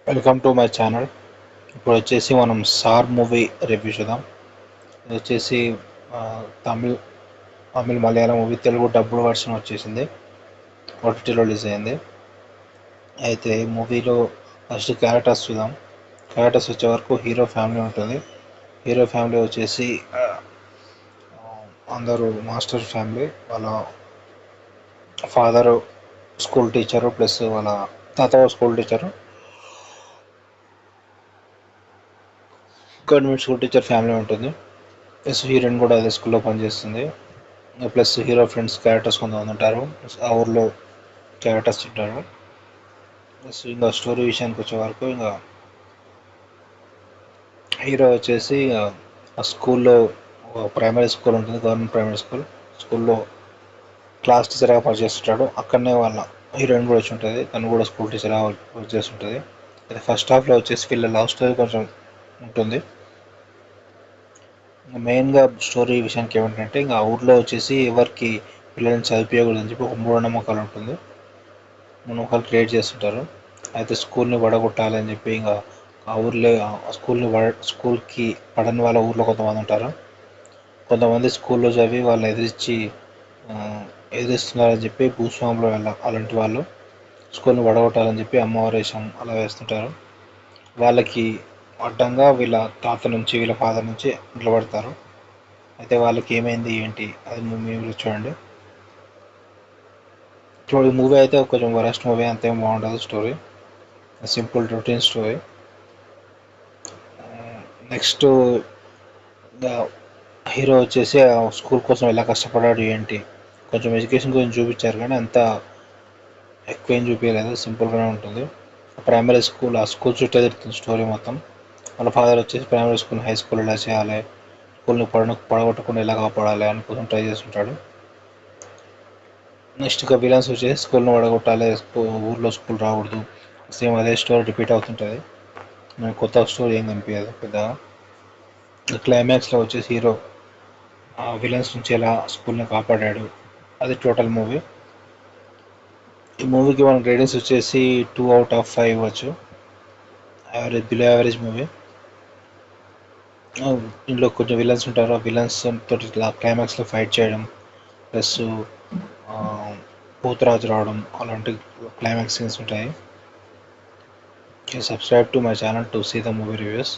Welcome to my channel. ఇప్పుడు వచ్చేసి మనం సార్ మూవీ రివ్యూ చూద్దాం. ఇది వచ్చేసి ఆ, Tamil Tamil Malayalam movie, Telugu dubbed version వచ్చేసింది, ఓటీటీలో రిలీజ్ అయింది. అయితే ఈ మూవీలో ఫస్ట్ క్యారెక్టర్స్ చూద్దాం. క్యారెక్టర్స్ వచ్చే వరకు హీరో ఫ్యామిలీ ఉంటుంది. హీరో ఫ్యామిలీ వచ్చేసి అందరూ మాస్టర్ ఫ్యామిలీ. వాళ్ళ ఫాదరు స్కూల్ టీచరు, ప్లస్ వాళ్ళ తాత school teacher, government school teacher family ఉంటుంది. ప్లస్ హీరోయిన్ కూడా అదే స్కూల్లో పనిచేస్తుంది. ప్లస్ హీరో ఫ్రెండ్స్ క్యారెక్టర్స్ కొంతమంది ఉంటారు, ప్లస్ ఆ ఊర్లో క్యారెక్టర్స్ ఉంటారు. ప్లస్ ఇంకా స్టోరీ విషయానికి వచ్చే వరకు ఇంకా హీరో వచ్చేసి ఆ స్కూల్లో ప్రైమరీ స్కూల్ ఉంటుంది, గవర్నమెంట్ ప్రైమరీ స్కూల్. స్కూల్లో క్లాస్ టీచర్గా పనిచేస్తుంటాడు. అక్కడనే వాళ్ళ హీరోయిన్ కూడా వచ్చి ఉంటుంది, తను కూడా స్కూల్ టీచర్గా వర్క్ చేస్తుంటుంది. అయితే ఫస్ట్ హాఫ్లో వచ్చేసి వీళ్ళ లవ్ స్టోరీ కొంచెం ఉంటుంది. మెయిన్గా స్టోరీ విషయానికి ఏమిటంటే, ఇంకా ఊర్లో వచ్చేసి ఎవరికి పిల్లల్ని చదివించకూడదని చెప్పి ఒక మూఢనమ్మకాలు ఉంటుంది, మూఢనమ్మకాలు క్రియేట్ చేస్తుంటారు. అయితే స్కూల్ని పడగొట్టాలని చెప్పి ఇంకా ఆ ఊర్లో స్కూల్కి పడని వాళ్ళ ఊర్లో కొంతమంది ఉంటారు. కొంతమంది స్కూల్లో చదివి వాళ్ళు ఎదిరిస్తున్నారని చెప్పి భూస్వాములు అలాంటి వాళ్ళు స్కూల్ని పడగొట్టాలని చెప్పి అమ్మవారి వేషం అలా వేస్తుంటారు. వాళ్ళకి అడ్డంగా వీళ్ళ తాత నుంచి, వీళ్ళ ఫాదర్ నుంచి నిలబడతారు. అయితే వాళ్ళకి ఏమైంది ఏంటి అది మీరు చూడండి. చూడండి, మూవీ అయితే కొంచెం వరస్ట్ మూవీ, అంతేం బాగుంటుంది. Story simple routine story. Next hero వచ్చేసి స్కూల్ కోసం ఎలా కష్టపడ్డాడు ఏంటి, కొంచెం ఎడ్యుకేషన్ గురించి చూపించారు, కానీ అంత ఎక్కువ ఏం చూపించలేదు, సింపుల్గానే ఉంటుంది. ప్రైమరీ స్కూల్, ఆ స్కూల్ చుట్టూ తిరుగుతుంది స్టోరీ మొత్తం. వాళ్ళ ఫాదర్ వచ్చేసి ప్రైమరీ స్కూల్, హై స్కూల్ ఎలా చేయాలి, స్కూల్ని పడగొట్టకుండా ఎలా కాపాడాలి అని కోసం ట్రై చేస్తుంటాడు. నెక్స్ట్ ఇక విలన్స్ వచ్చేసి స్కూల్ని పడగొట్టాలి, ఊర్లో స్కూల్ రాకూడదు, సేమ్ అదే స్టోరీ రిపీట్ అవుతుంటుంది. నాకు కొత్త స్టోరీ ఏం కనిపించదు పెద్దగా. క్లైమాక్స్లో వచ్చేసి హీరో విలన్స్ నుంచి ఎలా స్కూల్ని కాపాడాడు, అది టోటల్ మూవీ. ఈ మూవీకి మన రేటింగ్స్ వచ్చేసి 2/5 ఇవ్వచ్చు. Average, below average movie. ఇందులో కొంచెం విలన్స్ ఉంటారు, ఆ విలన్స్ తోటి ఇట్లా క్లైమాక్స్లో ఫైట్ చేయడం, ప్లస్ పోతురాజు రావడం, అలాంటి క్లైమాక్స్ సీన్స్ ఉంటాయి. Subscribe to my channel to see the movie reviews.